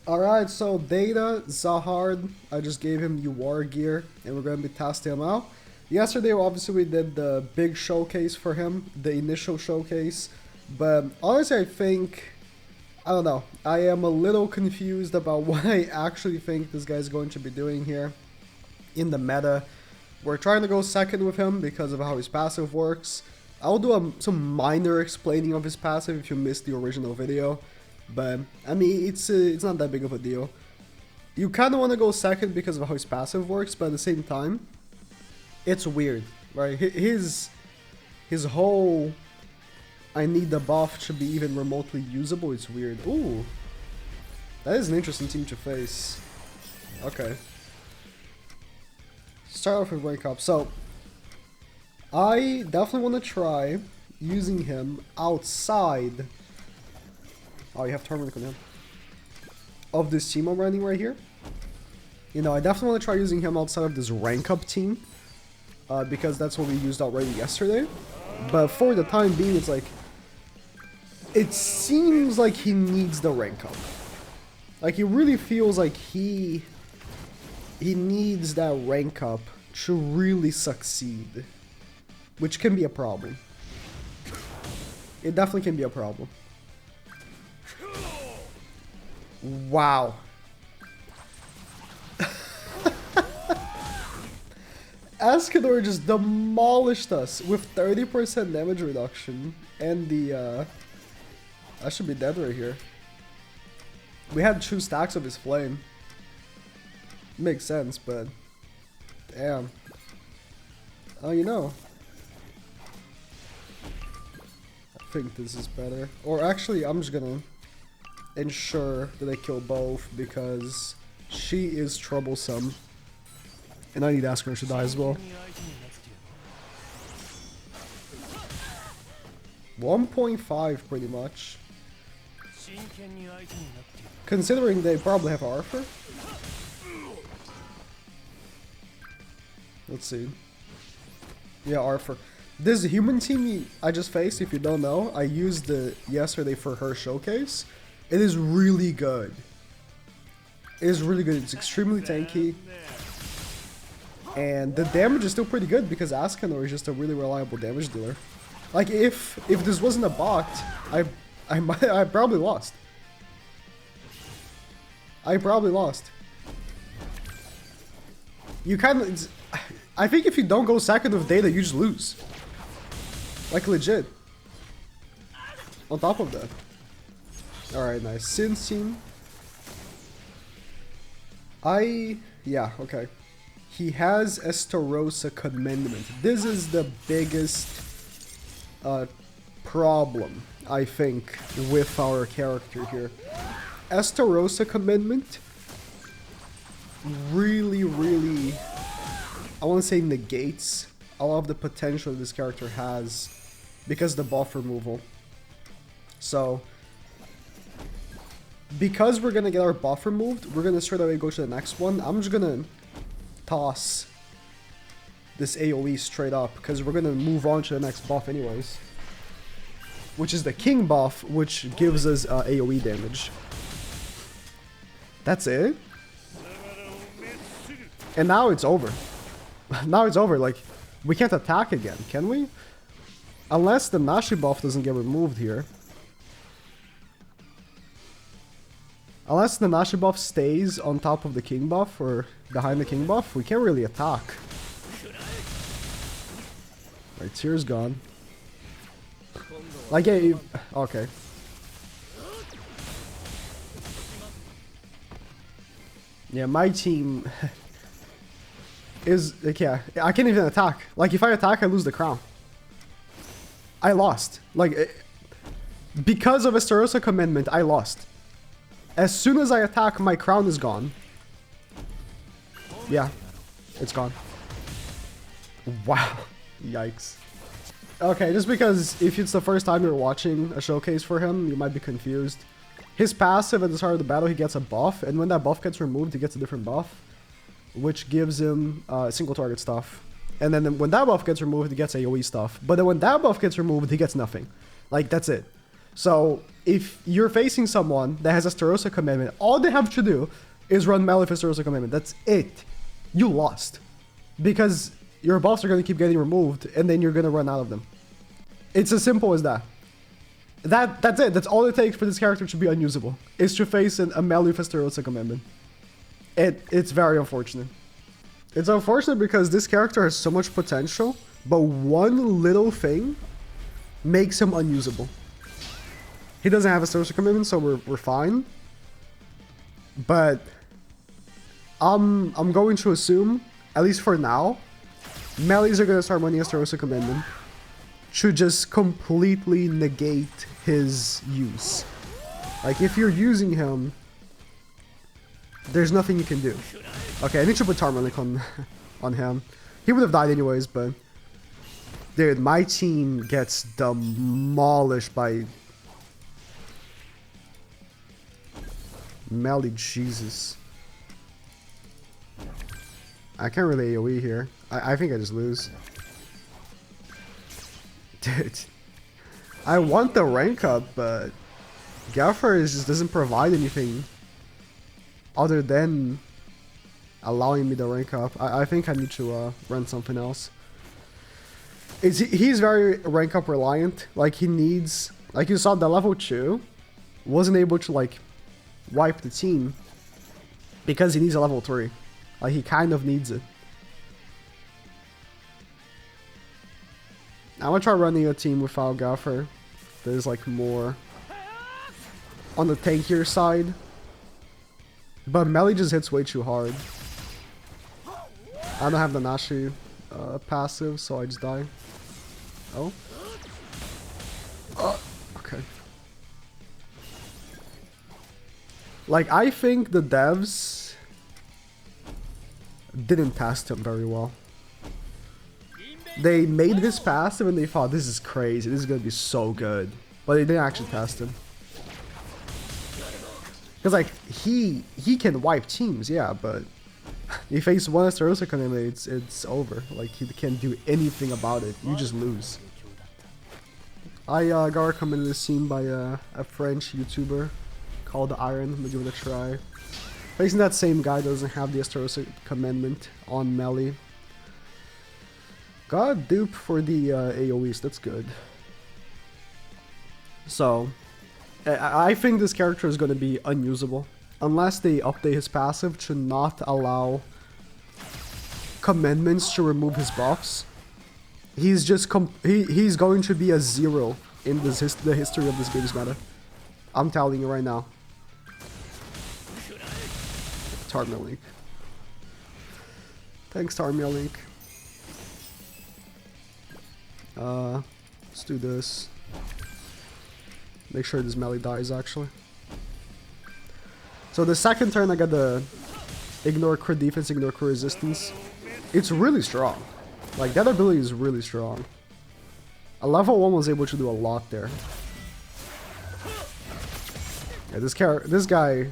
Alright, so Data, ZAHARD, I just gave him UR gear, and we're going to be testing him out. Yesterday, obviously, we did the big showcase for him, the initial showcase, but honestly, I don't know, I am a little confused about what I actually think this guy's going to be doing here in the meta. We're trying to go second with him because of how his passive works. I'll do some minor explaining of his passive if you missed the original video. But, I mean, it's not that big of a deal. You kind of want to go second because of how his passive works, but at the same time, it's weird, right? His whole, I need the buff to be even remotely usable, it's weird. Ooh, that is an interesting team to face. Okay. Start off with Wake Up. So, I definitely want to try using him outside. Oh, you have Turmeric on him. Of this team I'm running right here. You know, I definitely want to try using him outside of this rank up team. Because that's what we used already yesterday. But for the time being, it's like, it seems like he needs the rank up. Like, it really feels like he needs that rank up to really succeed. Which can be a problem. It definitely can be a problem. Wow. Escador just demolished us with 30% damage reduction. And the, I should be dead right here. We had 2 stacks of his flame. Makes sense, but damn. Oh, you know. I think this is better. Or actually, I'm just gonna ensure that I kill both because she is troublesome. And I need Escador to die as well. 1.5 pretty much. Considering they probably have Arthur. Let's see. Yeah, Arthur. This human team I just faced, if you don't know, I used it yesterday for her showcase. It is really good. It is really good. It's extremely tanky. And the damage is still pretty good because Escanor is just a really reliable damage dealer. Like, if this wasn't a bot, I probably lost. I probably lost. You kind of... I think if you don't go second with Data, you just lose. Like, legit. On top of that. Alright, nice. Sin's team. Yeah, okay. He has Estarossa Commandment. This is the biggest problem, I think, with our character here. Estarossa Commandment really, I want to say negates a lot of the potential this character has because of the buff removal. So, because we're going to get our buff removed, we're going to straight away go to the next one. I'm just going to toss this AoE straight up because we're going to move on to the next buff anyways. Which is the King buff, which gives us AoE damage. That's it? And now it's over. Now it's over, like, we can't attack again, can we? Unless the Nashi buff doesn't get removed here. Unless the Nashi buff stays on top of the King buff, or behind the King buff, we can't really attack. Right, Tyr's gone. Like, yeah, okay. Yeah, my team is, like, yeah, I can't even attack. Like, if I attack, I lose the crown. I lost. Like, because of Estarossa Commandment, I lost. As soon as I attack, my crown is gone. Yeah, it's gone. Wow. Yikes. Okay, just because if it's the first time you're watching a showcase for him, you might be confused. His passive at the start of the battle, he gets a buff, and when that buff gets removed, he gets a different buff, which gives him single target stuff. And then when that buff gets removed, he gets AoE stuff. But then when that buff gets removed, he gets nothing. Like, that's it. So if you're facing someone that has a Starosta Commandment, all they have to do is run melee for Starosta Commandment. That's it. You lost. Because your buffs are going to keep getting removed, and then you're going to run out of them. It's as simple as that. That's it. That's all it takes for this character to be unusable. Is to face a melee for Starosta Commandment. It's very unfortunate. It's unfortunate because this character has so much potential, but one little thing makes him unusable. He doesn't have a Starosta Commitment, so we're fine. But I'm going to assume, at least for now, melees are going to start running a Starosta Commitment to just completely negate his use. Like, if you're using him, there's nothing you can do. Okay, I need to put Tarmalic on him. He would have died anyways, but... Dude, my team gets demolished by... Melee, Jesus. I can't really AoE here. I think I just lose. Dude. I want the rank up, but... Gaffer just doesn't provide anything other than allowing me to rank up. I think I need to run something else. He's very rank up reliant. Like, he needs... Like, you saw the level 2 wasn't able to, like, wipe the team because he needs a level 3. Like, he kind of needs it. I'm gonna try running a team without Gaffer. There's, like, more on the tankier side. But melee just hits way too hard. I don't have the Nashi passive, so I just die. Oh. Okay. Like, I think the devs didn't test him very well. They made this passive and they thought, this is crazy, this is gonna be so good. But they didn't actually test him. Because, like, he can wipe teams, yeah, but you face one Starosta Commandment, it's over. Like, he can't do anything about it. You just lose. I got recommended this team by a French YouTuber called Iron. I'm gonna give it a try. Facing that same guy doesn't have the Starosta Commandment on melee. Got a dupe for the AoEs, that's good. So... I think this character is going to be unusable unless they update his passive to not allow commandments to remove his buffs. He's just he's going to be a 0 in this the history of this game's meta. I'm telling you right now. Tarmalic. Thanks, Tarmalic. Let's do this. Make sure this melee dies, actually. So the second turn, I got the ignore crit defense, ignore crit resistance. It's really strong. Like, that ability is really strong. A level 1 was able to do a lot there. Yeah, this guy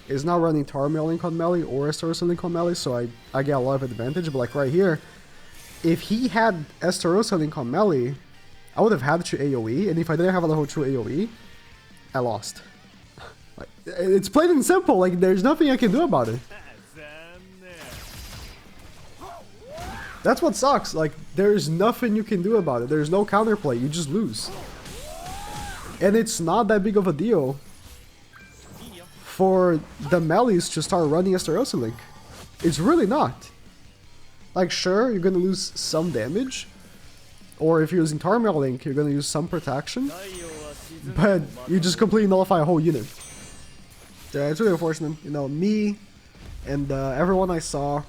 is not running Tarmalic on melee or Estarossa Link on melee, so I get a lot of advantage. But, like, right here, if he had Estarossa Link on melee, I would have had to AoE, and if I didn't have a level 2 AoE, I lost. Like, it's plain and simple, like, there's nothing I can do about it. That's what sucks, like, there's nothing you can do about it. There's no counterplay, you just lose. And it's not that big of a deal for the melees to start running Estarossa Link. It's really not. Like, sure, you're gonna lose some damage, or if you're using Tarmalic, you're gonna use some protection, but you just completely nullify a whole unit. Yeah, it's really unfortunate. You know, me and everyone I saw,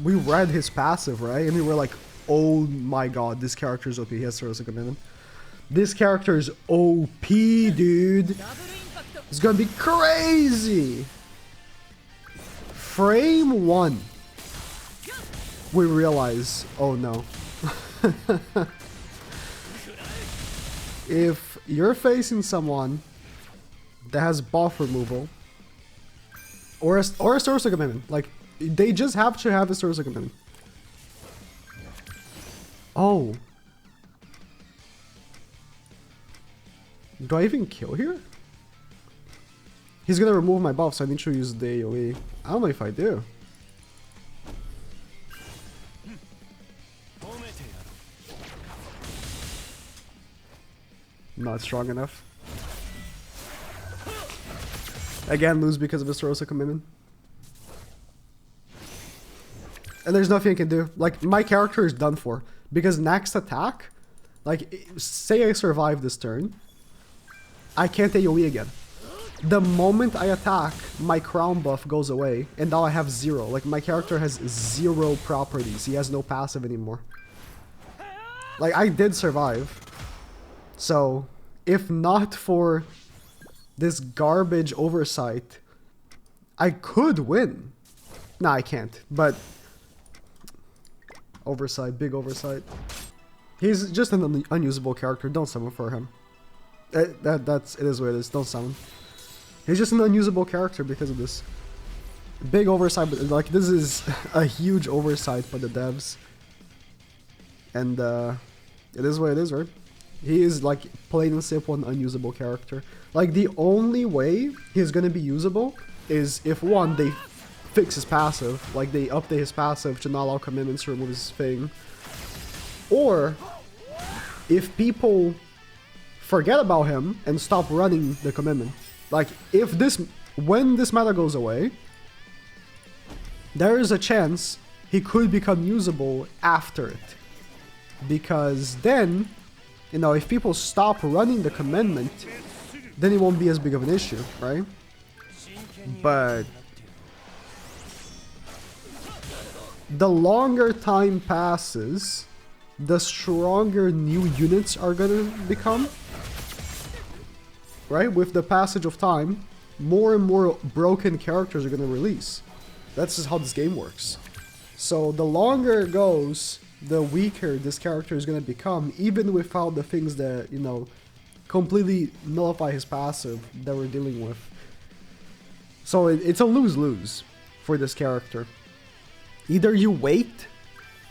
we read his passive, right? And we were like, oh my god, this character is OP. He has Starosta Commitment. This character is OP, dude. It's gonna be crazy. Frame 1. We realize, oh no. If you're facing someone that has buff removal or a Starosta Commitment, like, they just have to have a Starosta Commitment. Oh. Do I even kill here? He's gonna remove my buff, so I need to use the AoE. I don't know if I do. Not strong enough. Again, lose because of Estarossa Commitment. And there's nothing I can do. Like, my character is done for. Because next attack, like, say I survive this turn, I can't AoE again. The moment I attack, my crown buff goes away, and now I have 0. Like, my character has 0 properties. He has no passive anymore. Like, I did survive. So, if not for this garbage oversight, I could win. Nah, I can't, but... Oversight, big oversight. He's just an unusable character. Don't summon for him. It is what it is. Don't summon. He's just an unusable character because of this. Big oversight, but like this is a huge oversight by the devs. And it is what it is, right? He is like plain and simple an unusable character. Like the only way he's gonna be usable is if one, they fix his passive, like they update his passive to not allow commitments to remove his thing. Or if people forget about him and stop running the commitment. Like if this, when this meta goes away, there is a chance he could become usable after it. Because then, you know, if people stop running the commandment, then it won't be as big of an issue, right? But the longer time passes, the stronger new units are gonna become. Right? With the passage of time, more and more broken characters are gonna release. That's just how this game works. So the longer it goes, the weaker this character is gonna become, even without the things that, you know, completely nullify his passive that we're dealing with. So it's a lose-lose for this character. Either you wait,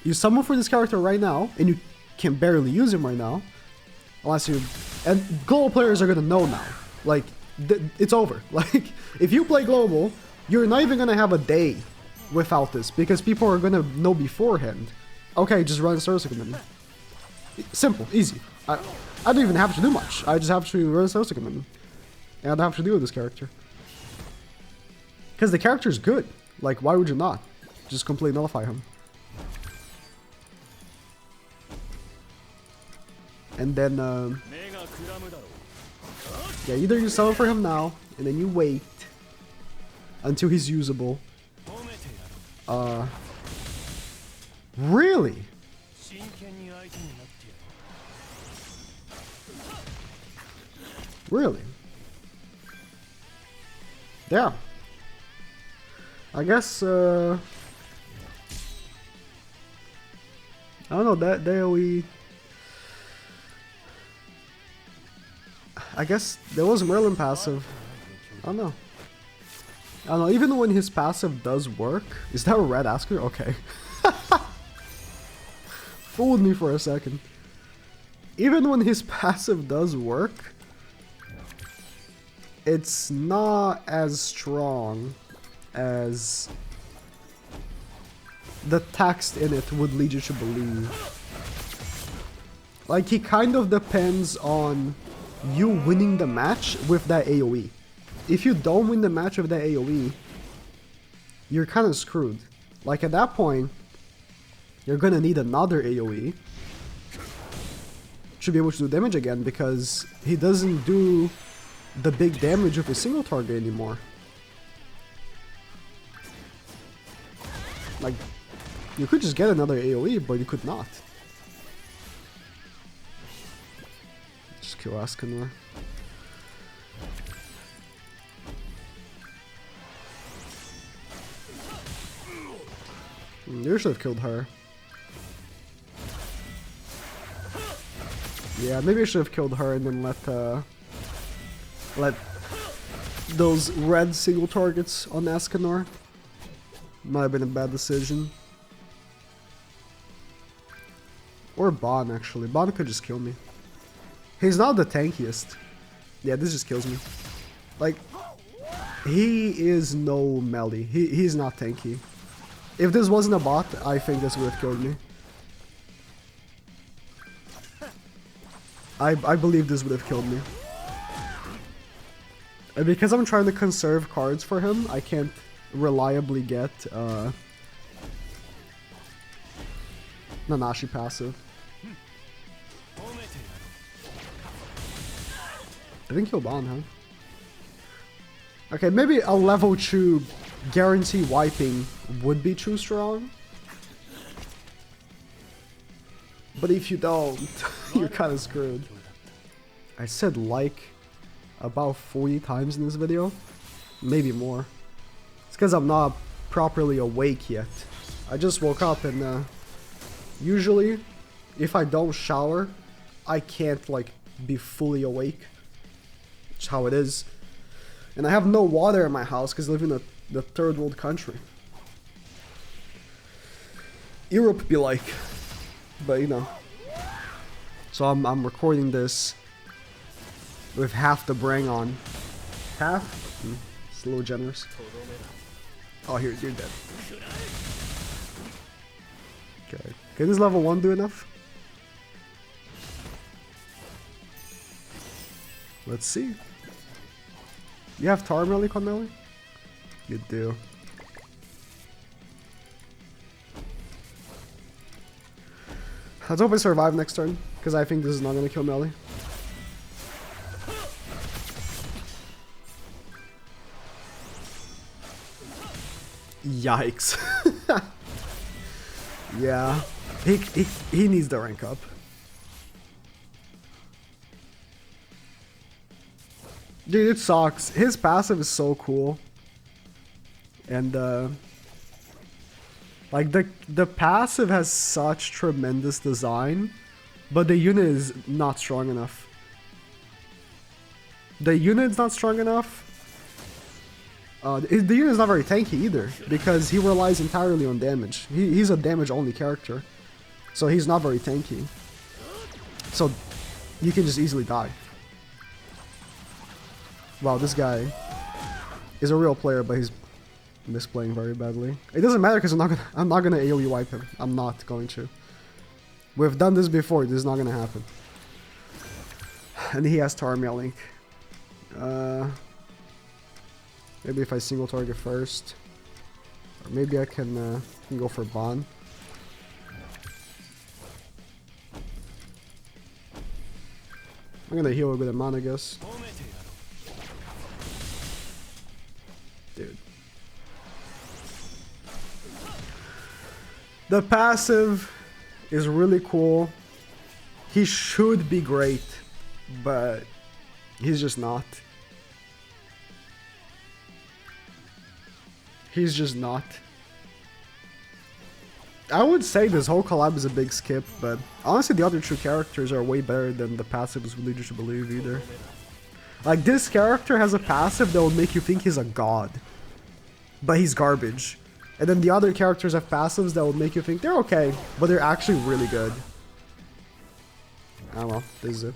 you summon for this character right now, and you can barely use him right now, unless you... And global players are gonna know now. Like, it's over. Like, if you play global, you're not even gonna have a day without this, because people are gonna know beforehand. Okay, just run Estarossa Commitment. Simple, easy. I don't even have to do much. I just have to run Estarossa Commitment. And I don't have to deal with this character. Because the character's good. Like, why would you not? Just completely nullify him. And then, yeah, either you summon for him now, and then you wait until he's usable. Really? Really? Yeah. I guess, I don't know, that AoE... I guess there was Merlin passive. I don't know. I don't know, even when his passive does work... Is that a red Asker? Okay. Fooled me for a second. Even when his passive does work, it's not as strong as the text in it would lead you to believe. Like, he kind of depends on you winning the match with that AoE. If you don't win the match with that AoE, you're kind of screwed. Like, at that point, you're gonna need another AoE to be able to do damage again, because he doesn't do the big damage with a single target anymore. Like, you could just get another AoE, but you could not. Just kill Ascanor. You should have killed her. Yeah, maybe I should have killed her and then let those red single targets on Ascanor. Might have been a bad decision. Or Bon, actually. Bon could just kill me. He's not the tankiest. Yeah, this just kills me. Like, he is no melee. He's not tanky. If this wasn't a bot, I think this would have killed me. I believe this would have killed me. And because I'm trying to conserve cards for him, I can't reliably get Nanashi passive. I think he'll ban, huh? Okay, maybe a level 2 guarantee wiping would be too strong. But if you don't, you're kind of screwed. I said like about 40 times in this video. Maybe more. It's because I'm not properly awake yet. I just woke up and usually if I don't shower, I can't like be fully awake. That's how it is. And I have no water in my house because I live in the third world country. Europe be like. But you know. So I'm recording this with half the brain on. Half? It's a little generous. Oh, here, you're dead. Okay. Can this level 1 do enough? Let's see. You have Tar Melee, Conmelly? You do. Let's hope I survive next turn, because I think this is not going to kill Melee. Yikes. Yeah. He needs to rank up. Dude, it sucks. His passive is so cool. And like the passive has such tremendous design, but the unit is not strong enough. The unit's not strong enough. The unit is not very tanky either, because he relies entirely on damage. He's a damage only character, so he's not very tanky. So you can just easily die. Wow, this guy is a real player, but he's misplaying very badly. It doesn't matter because I'm not gonna AoE wipe him. I'm not going to. We've done this before. This is not gonna happen. And he has Tarmia Link. Maybe if I single target first, or maybe I can go for Ban. I'm gonna heal a bit of mana, I guess. Dude. The passive is really cool. He should be great, but he's just not. He's just not. I would say this whole collab is a big skip, but honestly the other two characters are way better than the passive is lead you to believe either. Like, this character has a passive that will make you think he's a god, but he's garbage. And then the other characters have passives that will make you think they're okay, but they're actually really good. I don't know, this is it.